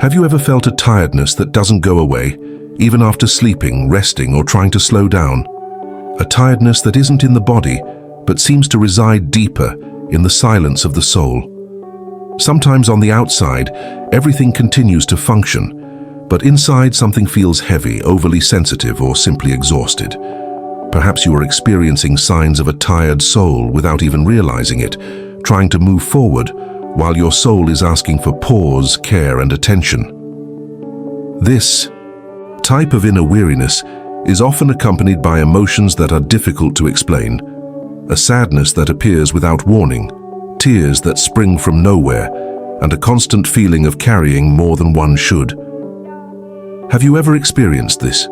Have you ever felt a tiredness that doesn't go away, even after sleeping, resting, or trying to slow down? A tiredness that isn't in the body, but seems to reside deeper in the silence of the soul. Sometimes on the outside, everything continues to function, but inside something feels heavy, overly sensitive, or simply exhausted. Perhaps you are experiencing signs of a tired soul without even realizing it, trying to move forward while your soul is asking for pause, care, and attention. This type of inner weariness is often accompanied by emotions that are difficult to explain, a sadness that appears without warning, tears that spring from nowhere, and a constant feeling of carrying more than one should. Have you ever experienced this?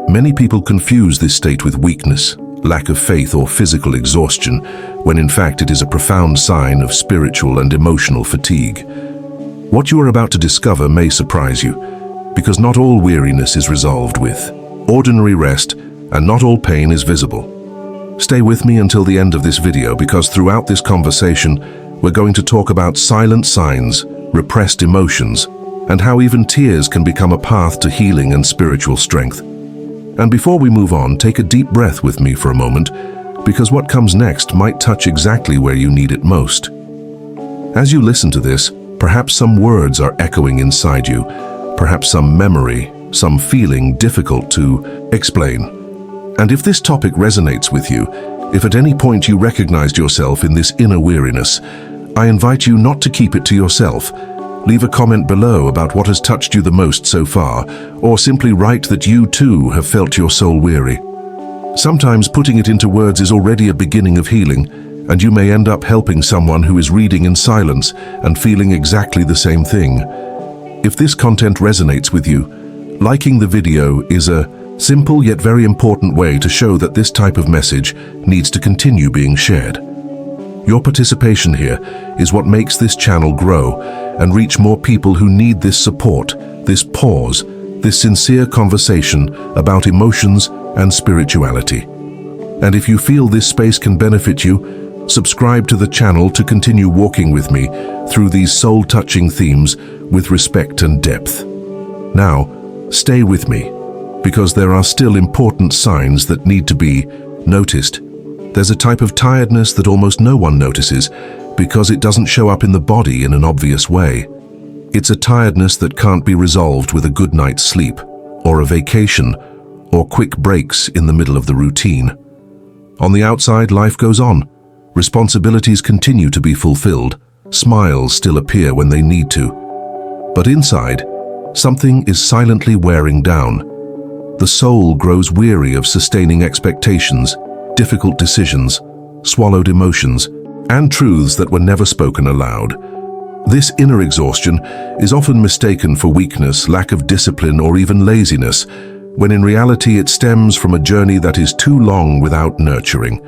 Many people confuse this state with weakness, lack of faith, or physical exhaustion, when in fact it is a profound sign of spiritual and emotional fatigue. What you are about to discover may surprise you, because not all weariness is resolved with ordinary rest, and not all pain is visible. Stay with me until the end of this video, because throughout this conversation, we're going to talk about silent signs, repressed emotions, and how even tears can become a path to healing and spiritual strength. And before we move on, take a deep breath with me for a moment, because what comes next might touch exactly where you need it most. As you listen to this, perhaps some words are echoing inside you, perhaps some memory, some feeling difficult to explain. And if this topic resonates with you, if at any point you recognized yourself in this inner weariness, I invite you not to keep it to yourself. Leave a comment below about what has touched you the most so far, or simply write that you too have felt your soul weary. Sometimes putting it into words is already a beginning of healing, and you may end up helping someone who is reading in silence and feeling exactly the same thing. If this content resonates with you, liking the video is a simple yet very important way to show that this type of message needs to continue being shared. Your participation here is what makes this channel grow and reach more people who need this support, this pause, this sincere conversation about emotions and spirituality. And if you feel this space can benefit you, subscribe to the channel to continue walking with me through these soul-touching themes with respect and depth. Now, stay with me, because there are still important signs that need to be noticed. There's a type of tiredness that almost no one notices because it doesn't show up in the body in an obvious way. It's a tiredness that can't be resolved with a good night's sleep, or a vacation, or quick breaks in the middle of the routine. On the outside, life goes on. Responsibilities continue to be fulfilled. Smiles still appear when they need to. But inside, something is silently wearing down. The soul grows weary of sustaining expectations, difficult decisions, swallowed emotions, and truths that were never spoken aloud. This inner exhaustion is often mistaken for weakness, lack of discipline, or even laziness, when in reality it stems from a journey that is too long without nurturing.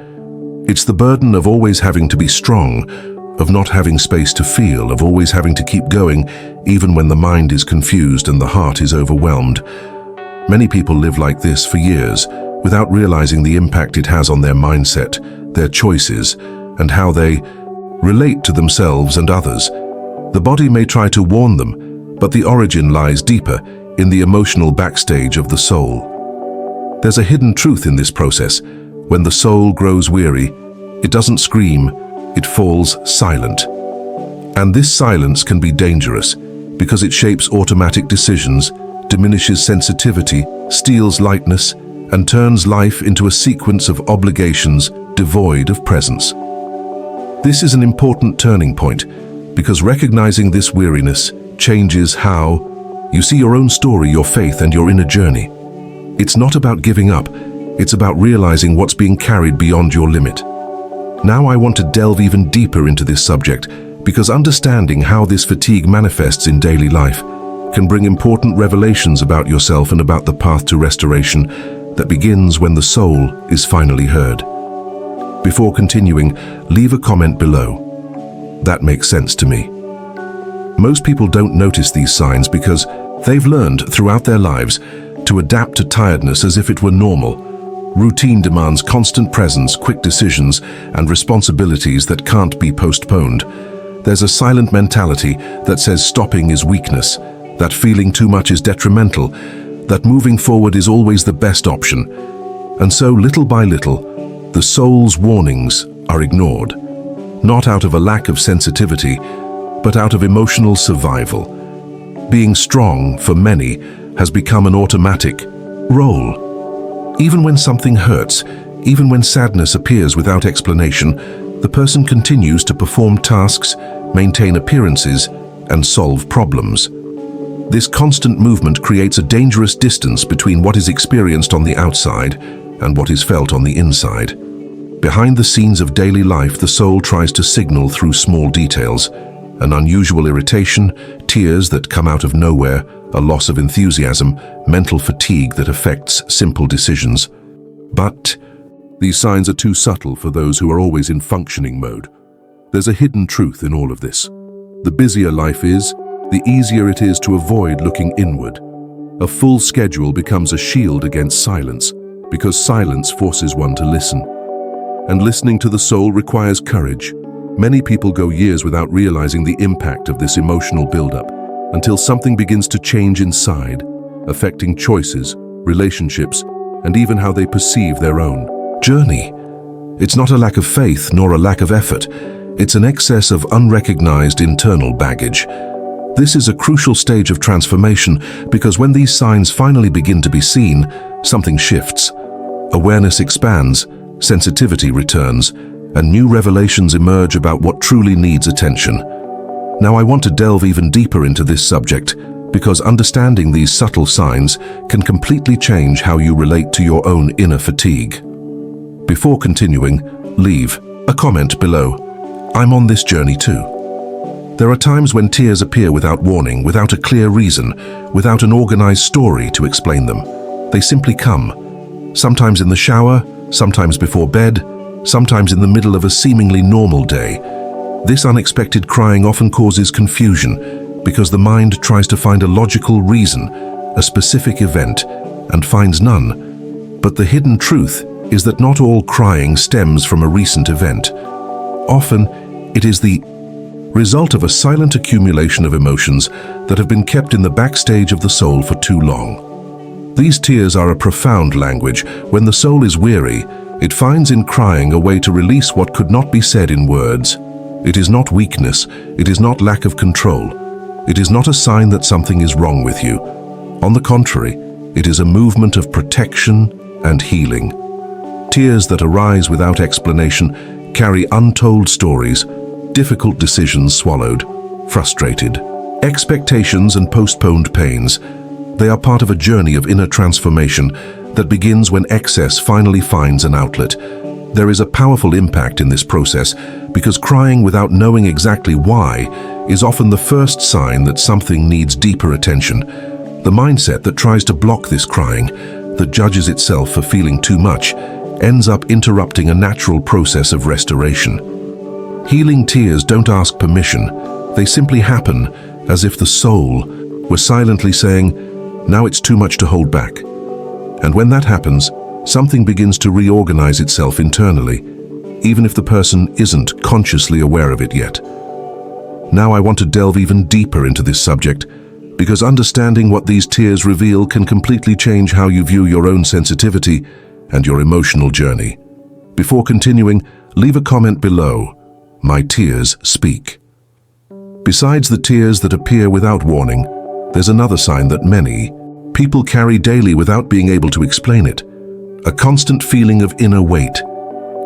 It's the burden of always having to be strong, of not having space to feel, of always having to keep going, even when the mind is confused and the heart is overwhelmed. Many people live like this for years, without realizing the impact it has on their mindset, their choices, and how they relate to themselves and others. The body may try to warn them, but the origin lies deeper in the emotional backstage of the soul. There's a hidden truth in this process. When the soul grows weary, it doesn't scream, it falls silent. And this silence can be dangerous because it shapes automatic decisions, diminishes sensitivity, steals lightness, and turns life into a sequence of obligations devoid of presence. This is an important turning point because recognizing this weariness changes how you see your own story, your faith, and your inner journey. It's not about giving up, it's about realizing what's being carried beyond your limit. Now I want to delve even deeper into this subject because understanding how this fatigue manifests in daily life can bring important revelations about yourself and about the path to restoration that begins when the soul is finally heard. Before continuing, leave a comment below. That makes sense to me. Most people don't notice these signs because they've learned throughout their lives to adapt to tiredness as if it were normal. Routine demands constant presence, quick decisions, and responsibilities that can't be postponed. there's a silent mentality that says stopping is weakness, that feeling too much is detrimental, that moving forward is always the best option. And so, little by little, the soul's warnings are ignored, not out of a lack of sensitivity, but out of emotional survival. Being strong, for many, has become an automatic role. Even when something hurts, even when sadness appears without explanation, the person continues to perform tasks, maintain appearances, and solve problems. This constant movement creates a dangerous distance between what is experienced on the outside and what is felt on the inside. Behind the scenes of daily life, the soul tries to signal through small details: an unusual irritation, tears that come out of nowhere, a loss of enthusiasm, mental fatigue that affects simple decisions. But these signs are too subtle for those who are always in functioning mode. There's a hidden truth in all of this. The busier life is, the easier it is to avoid looking inward. A full schedule becomes a shield against silence, because silence forces one to listen. And listening to the soul requires courage. Many people go years without realizing the impact of this emotional buildup, until something begins to change inside, affecting choices, relationships, and even how they perceive their own journey. It's not a lack of faith nor a lack of effort. It's an excess of unrecognized internal baggage. This is a crucial stage of transformation, because when these signs finally begin to be seen, something shifts. Awareness expands, sensitivity returns, and new revelations emerge about what truly needs attention. Now, I want to delve even deeper into this subject, because understanding these subtle signs can completely change how you relate to your own inner fatigue. Before continuing, leave a comment below. I'm on this journey too. There are times when tears appear without warning, without a clear reason, without an organized story to explain them. They simply come. Sometimes in the shower, sometimes before bed, sometimes in the middle of a seemingly normal day. This unexpected crying often causes confusion, because the mind tries to find a logical reason, a specific event, and finds none. But the hidden truth is that not all crying stems from a recent event. Often, it is the result of a silent accumulation of emotions that have been kept in the backstage of the soul for too long. These tears are a profound language. When the soul is weary, it finds in crying a way to release what could not be said in words. It is not weakness, it is not lack of control. It is not a sign that something is wrong with you. On the contrary, it is a movement of protection and healing. Tears that arise without explanation carry untold stories, difficult decisions swallowed, frustrated, expectations and postponed pains. They are part of a journey of inner transformation that begins when excess finally finds an outlet. There is a powerful impact in this process, because crying without knowing exactly why is often the first sign that something needs deeper attention. The mindset that tries to block this crying, that judges itself for feeling too much, ends up interrupting a natural process of restoration. Healing tears don't ask permission. They simply happen, as if the soul were silently saying, "Now it's too much to hold back." And when that happens, something begins to reorganize itself internally, even if the person isn't consciously aware of it yet. Now I want to delve even deeper into this subject, because understanding what these tears reveal can completely change how you view your own sensitivity and your emotional journey. Before continuing, leave a comment below. My tears speak. Besides the tears that appear without warning, there's another sign that many people carry daily without being able to explain it. A constant feeling of inner weight.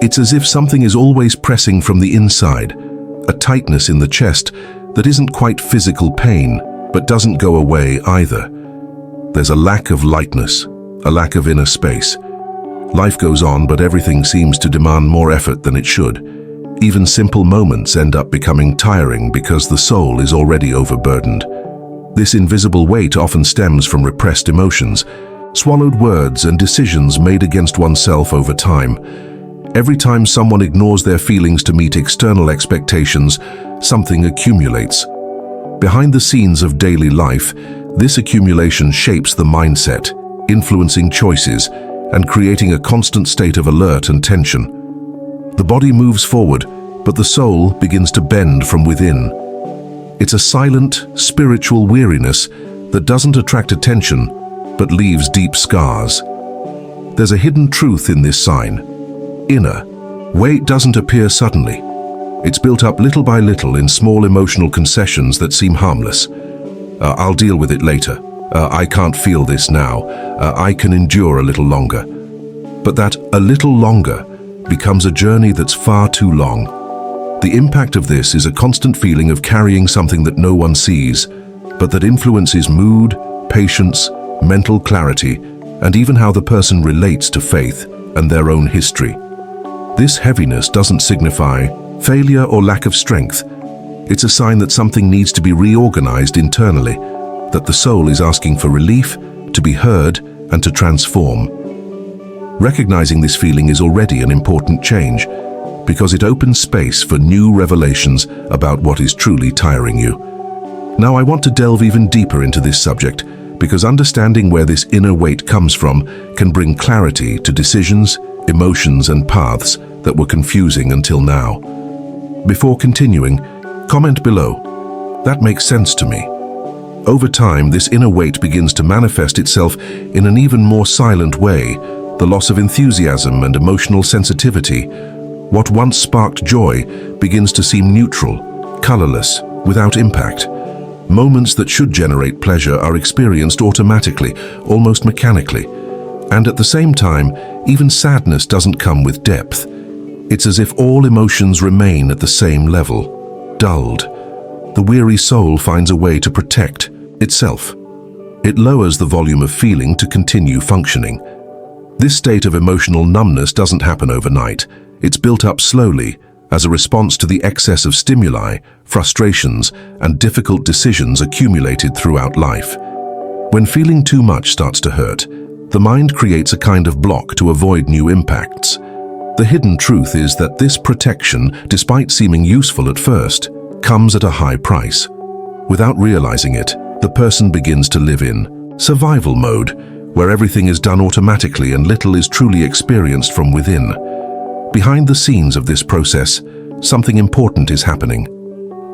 It's as if something is always pressing from the inside, a tightness in the chest that isn't quite physical pain, but doesn't go away either. There's a lack of lightness, a lack of inner space. Life goes on, but everything seems to demand more effort than it should. Even simple moments end up becoming tiring because the soul is already overburdened. This invisible weight often stems from repressed emotions, swallowed words, and decisions made against oneself over time. Every time someone ignores their feelings to meet external expectations, something accumulates. Behind the scenes of daily life, this accumulation shapes the mindset, influencing choices and creating a constant state of alert and tension. The body moves forward, but the soul begins to bend from within. It's a silent, spiritual weariness that doesn't attract attention, but leaves deep scars. There's a hidden truth in this sign. Inner weight doesn't appear suddenly. It's built up little by little in small emotional concessions that seem harmless. I'll deal with it later. I can't feel this now. I can endure a little longer. But that a little longer becomes a journey that's far too long. The impact of this is a constant feeling of carrying something that no one sees, but that influences mood, patience, mental clarity, and even how the person relates to faith and their own history. This heaviness doesn't signify failure or lack of strength. It's a sign that something needs to be reorganized internally, that the soul is asking for relief, to be heard, and to transform. Recognizing this feeling is already an important change, because it opens space for new revelations about what is truly tiring you. Now I want to delve even deeper into this subject, because understanding where this inner weight comes from can bring clarity to decisions, emotions, and paths that were confusing until now. Before continuing, comment below. That makes sense to me. Over time, this inner weight begins to manifest itself in an even more silent way, the loss of enthusiasm and emotional sensitivity. What once sparked joy begins to seem neutral, colorless, without impact. Moments that should generate pleasure are experienced automatically, almost mechanically. And at the same time, even sadness doesn't come with depth. It's as if all emotions remain at the same level, dulled. The weary soul finds a way to protect itself. It lowers the volume of feeling to continue functioning. This state of emotional numbness doesn't happen overnight. It's built up slowly as a response to the excess of stimuli, frustrations, and difficult decisions accumulated throughout life. When feeling too much starts to hurt, the mind creates a kind of block to avoid new impacts. The hidden truth is that this protection, despite seeming useful at first, comes at a high price. Without realizing it, the person begins to live in survival mode, where everything is done automatically and little is truly experienced from within. Behind the scenes of this process, something important is happening.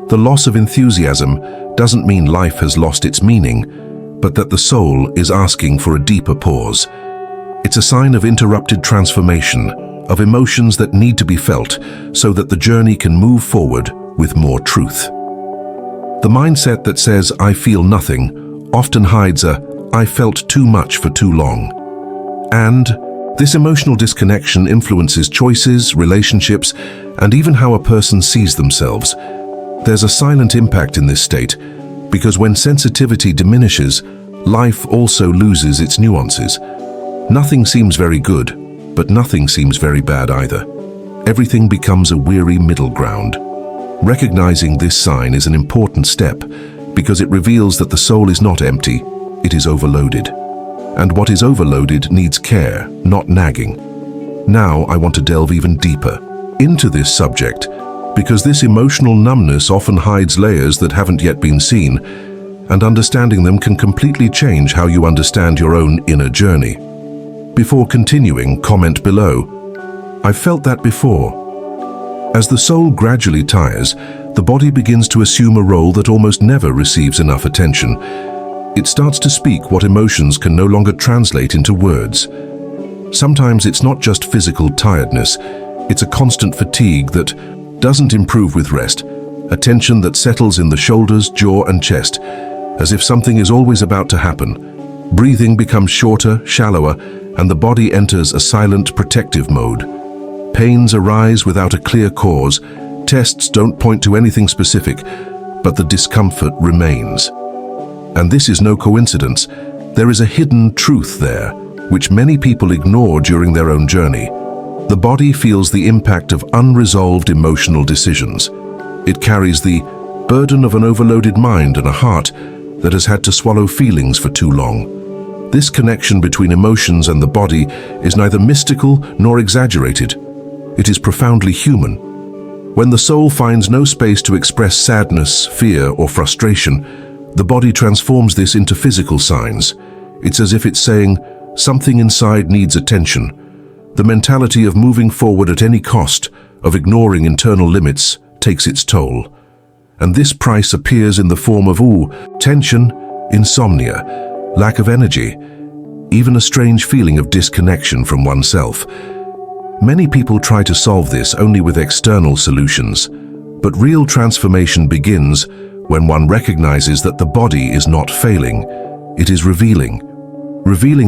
The loss of enthusiasm doesn't mean life has lost its meaning, but that the soul is asking for a deeper pause. It's a sign of interrupted transformation, of emotions that need to be felt so that the journey can move forward with more truth. The mindset that says, "I feel nothing," often hides a "I felt too much for too long." And this emotional disconnection influences choices, relationships, and even how a person sees themselves. There's a silent impact in this state, because when sensitivity diminishes, life also loses its nuances. Nothing seems very good, but nothing seems very bad either. Everything becomes a weary middle ground. Recognizing this sign is an important step, because it reveals that the soul is not empty, it is overloaded. And what is overloaded needs care, not nagging. Now I want to delve even deeper into this subject, because this emotional numbness often hides layers that haven't yet been seen, and understanding them can completely change how you understand your own inner journey. Before continuing, comment below. I've felt that before. As the soul gradually tires, the body begins to assume a role that almost never receives enough attention. It starts to speak what emotions can no longer translate into words. Sometimes it's not just physical tiredness, it's a constant fatigue that doesn't improve with rest, a tension that settles in the shoulders, jaw, and chest, as if something is always about to happen. Breathing becomes shorter, shallower, and the body enters a silent, protective mode. Pains arise without a clear cause. Tests don't point to anything specific, but the discomfort remains. And this is no coincidence. There is a hidden truth there, which many people ignore during their own journey. The body feels the impact of unresolved emotional decisions. It carries the burden of an overloaded mind and a heart that has had to swallow feelings for too long. This connection between emotions and the body is neither mystical nor exaggerated. It is profoundly human. When the soul finds no space to express sadness, fear, or frustration, the body transforms this into physical signs. It's as if it's saying, something inside needs attention. The mentality of moving forward at any cost, of ignoring internal limits takes its toll. And this price appears in the form of tension, insomnia, lack of energy, even a strange feeling of disconnection from oneself. Many people try to solve this only with external solutions, but real transformation begins when one recognizes that the body is not failing, it is revealing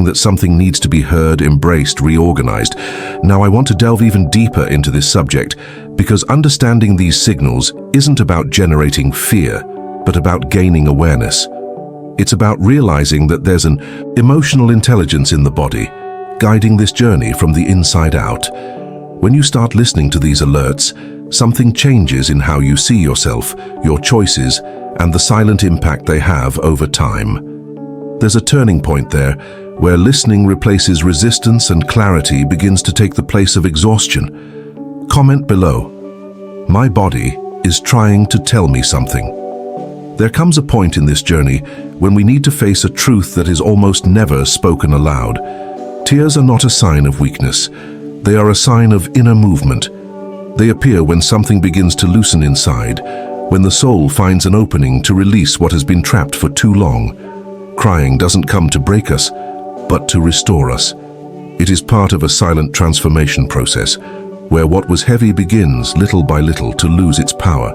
that something needs to be heard, embraced, reorganized. Now I want to delve even deeper into this subject because understanding these signals isn't about generating fear, but about gaining awareness. It's about realizing that there's an emotional intelligence in the body, guiding this journey from the inside out. When you start listening to these alerts, something changes in how you see yourself, your choices, and the silent impact they have over time. There's a turning point there, where listening replaces resistance and clarity begins to take the place of exhaustion. Comment below. My body is trying to tell me something. There comes a point in this journey when we need to face a truth that is almost never spoken aloud. Tears are not a sign of weakness. They are a sign of inner movement. They appear when something begins to loosen inside, when the soul finds an opening to release what has been trapped for too long. Crying doesn't come to break us, but to restore us. It is part of a silent transformation process, where what was heavy begins, little by little, to lose its power.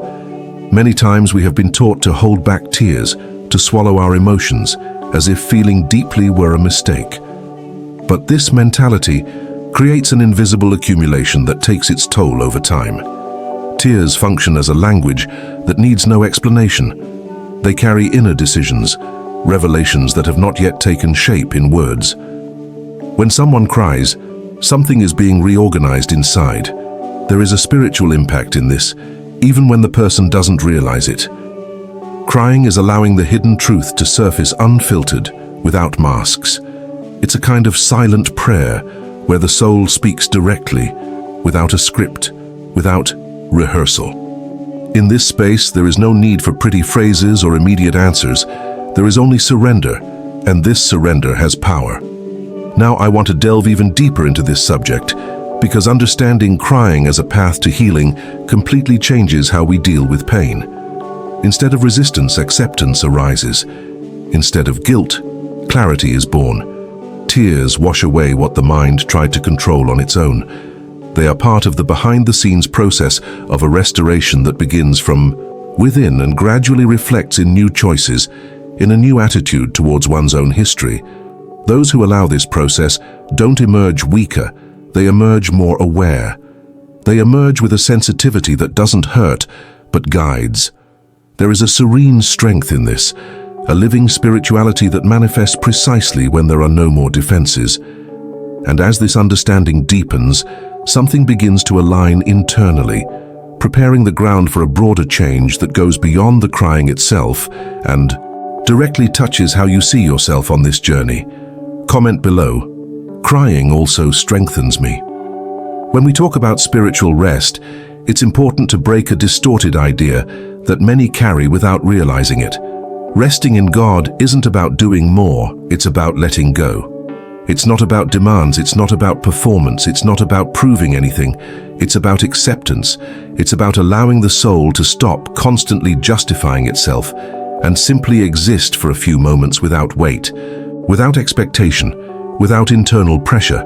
Many times we have been taught to hold back tears, to swallow our emotions, as if feeling deeply were a mistake. But this mentality creates an invisible accumulation that takes its toll over time. Tears function as a language that needs no explanation. They carry inner decisions, revelations that have not yet taken shape in words. When someone cries, something is being reorganized inside. There is a spiritual impact in this, even when the person doesn't realize it. Crying is allowing the hidden truth to surface unfiltered, without masks. It's a kind of silent prayer where the soul speaks directly, without a script, without rehearsal. In this space, there is no need for pretty phrases or immediate answers. There is only surrender, and this surrender has power. Now I want to delve even deeper into this subject, because understanding crying as a path to healing completely changes how we deal with pain. Instead of resistance, acceptance arises. Instead of guilt, clarity is born. Tears wash away what the mind tried to control on its own. They are part of the behind-the-scenes process of a restoration that begins from within and gradually reflects in new choices, in a new attitude towards one's own history. Those who allow this process don't emerge weaker, they emerge more aware. They emerge with a sensitivity that doesn't hurt, but guides. There is a serene strength in this, a living spirituality that manifests precisely when there are no more defenses. And as this understanding deepens, something begins to align internally, preparing the ground for a broader change that goes beyond the crying itself and directly touches how you see yourself on this journey. Comment below. Crying also strengthens me. When we talk about spiritual rest, it's important to break a distorted idea that many carry without realizing it. Resting in God isn't about doing more, it's about letting go. It's not about demands, it's not about performance, it's not about proving anything. It's about acceptance. It's about allowing the soul to stop constantly justifying itself and simply exist for a few moments without weight, without expectation, without internal pressure.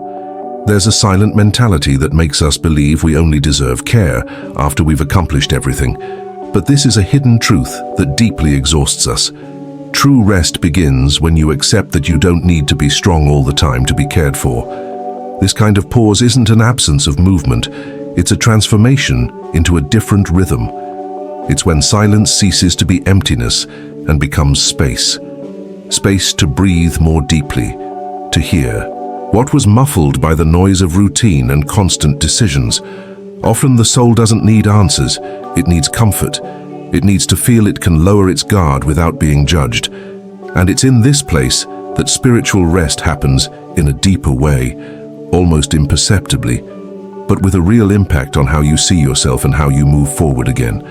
There's a silent mentality that makes us believe we only deserve care after we've accomplished everything. But this is a hidden truth that deeply exhausts us. True rest begins when you accept that you don't need to be strong all the time to be cared for. This kind of pause isn't an absence of movement, it's a transformation into a different rhythm. It's when silence ceases to be emptiness and becomes space. Space to breathe more deeply, to hear. What was muffled by the noise of routine and constant decisions? Often the soul doesn't need answers, it needs comfort. It needs to feel it can lower its guard without being judged. And it's in this place that spiritual rest happens in a deeper way, almost imperceptibly, but with a real impact on how you see yourself and how you move forward again.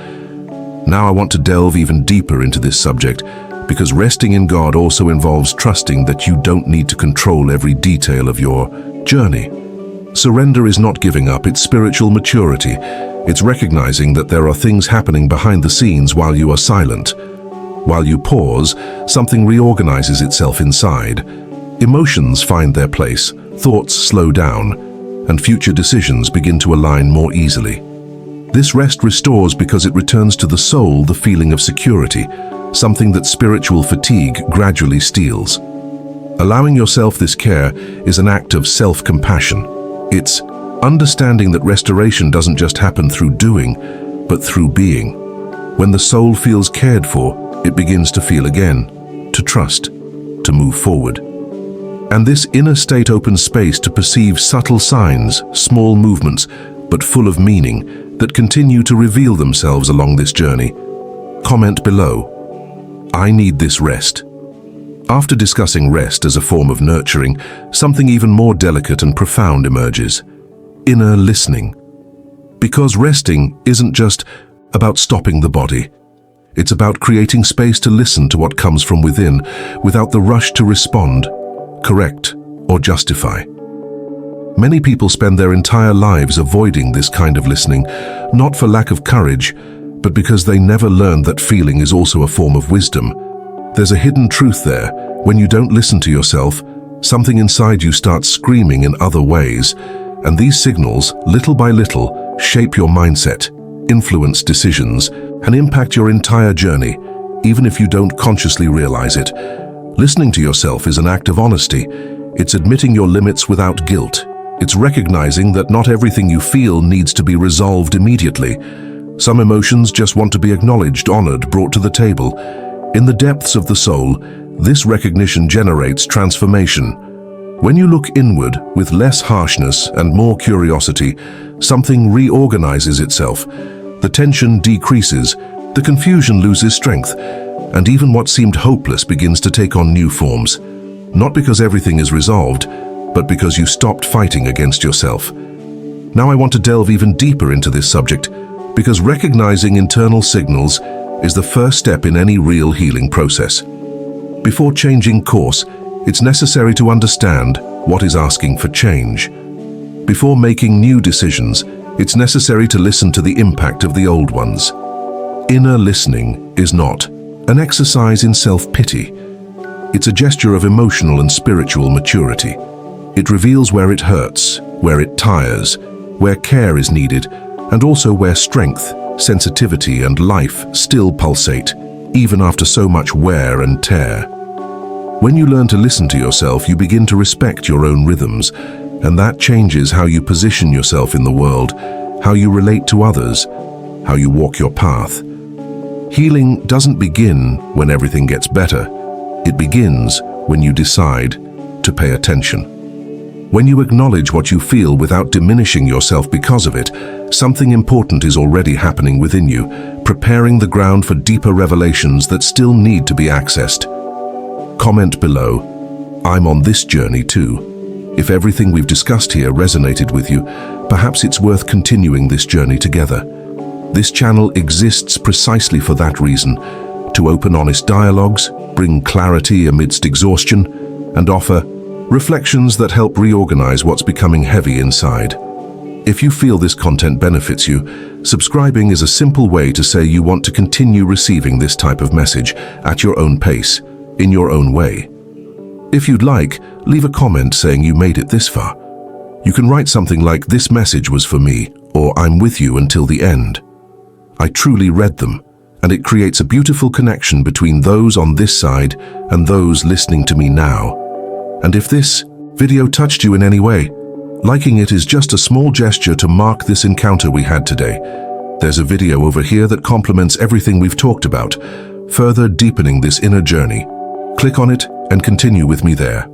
Now I want to delve even deeper into this subject, because resting in God also involves trusting that you don't need to control every detail of your journey. Surrender is not giving up, it's spiritual maturity. It's recognizing that there are things happening behind the scenes while you are silent. While you pause, something reorganizes itself inside. Emotions find their place, thoughts slow down, and future decisions begin to align more easily. This rest restores because it returns to the soul the feeling of security, something that spiritual fatigue gradually steals. Allowing yourself this care is an act of self-compassion. It's understanding that restoration doesn't just happen through doing, but through being. When the soul feels cared for, it begins to feel again, to trust, to move forward. And this inner state opens space to perceive subtle signs, small movements, but full of meaning, that continue to reveal themselves along this journey. Comment below. I need this rest. After discussing rest as a form of nurturing, something even more delicate and profound emerges. Inner listening. Because resting isn't just about stopping the body. It's about creating space to listen to what comes from within, without the rush to respond, correct, or justify. Many people spend their entire lives avoiding this kind of listening, not for lack of courage, but because they never learned that feeling is also a form of wisdom. There's a hidden truth there. When you don't listen to yourself, something inside you starts screaming in other ways, and these signals, little by little, shape your mindset, influence decisions, and impact your entire journey, even if you don't consciously realize it. Listening to yourself is an act of honesty. It's admitting your limits without guilt. It's recognizing that not everything you feel needs to be resolved immediately. Some emotions just want to be acknowledged, honored, brought to the table. In the depths of the soul, this recognition generates transformation. When you look inward with less harshness and more curiosity, something reorganizes itself. The tension decreases, the confusion loses strength, and even what seemed hopeless begins to take on new forms. Not because everything is resolved, but because you stopped fighting against yourself. Now I want to delve even deeper into this subject, because recognizing internal signals is the first step in any real healing process. Before changing course, it's necessary to understand what is asking for change. Before making new decisions, it's necessary to listen to the impact of the old ones. Inner listening is not an exercise in self-pity. It's a gesture of emotional and spiritual maturity. It reveals where it hurts, where it tires, where care is needed, and also where strength, sensitivity, and life still pulsate, even after so much wear and tear. When you learn to listen to yourself, you begin to respect your own rhythms, and that changes how you position yourself in the world, how you relate to others, how you walk your path. Healing doesn't begin when everything gets better. It begins when you decide to pay attention. When you acknowledge what you feel without diminishing yourself because of it, something important is already happening within you, preparing the ground for deeper revelations that still need to be accessed. Comment below. I'm on this journey too. If everything we've discussed here resonated with you, perhaps it's worth continuing this journey together. This channel exists precisely for that reason, to open honest dialogues, bring clarity amidst exhaustion, and offer reflections that help reorganize what's becoming heavy inside. If you feel this content benefits you, subscribing is a simple way to say you want to continue receiving this type of message at your own pace, in your own way. If you'd like, leave a comment saying you made it this far. You can write something like, "This message was for me," or "I'm with you until the end." I truly read them, and it creates a beautiful connection between those on this side and those listening to me now. And if this video touched you in any way, liking it is just a small gesture to mark this encounter we had today. There's a video over here that complements everything we've talked about, further deepening this inner journey. Click on it and continue with me there.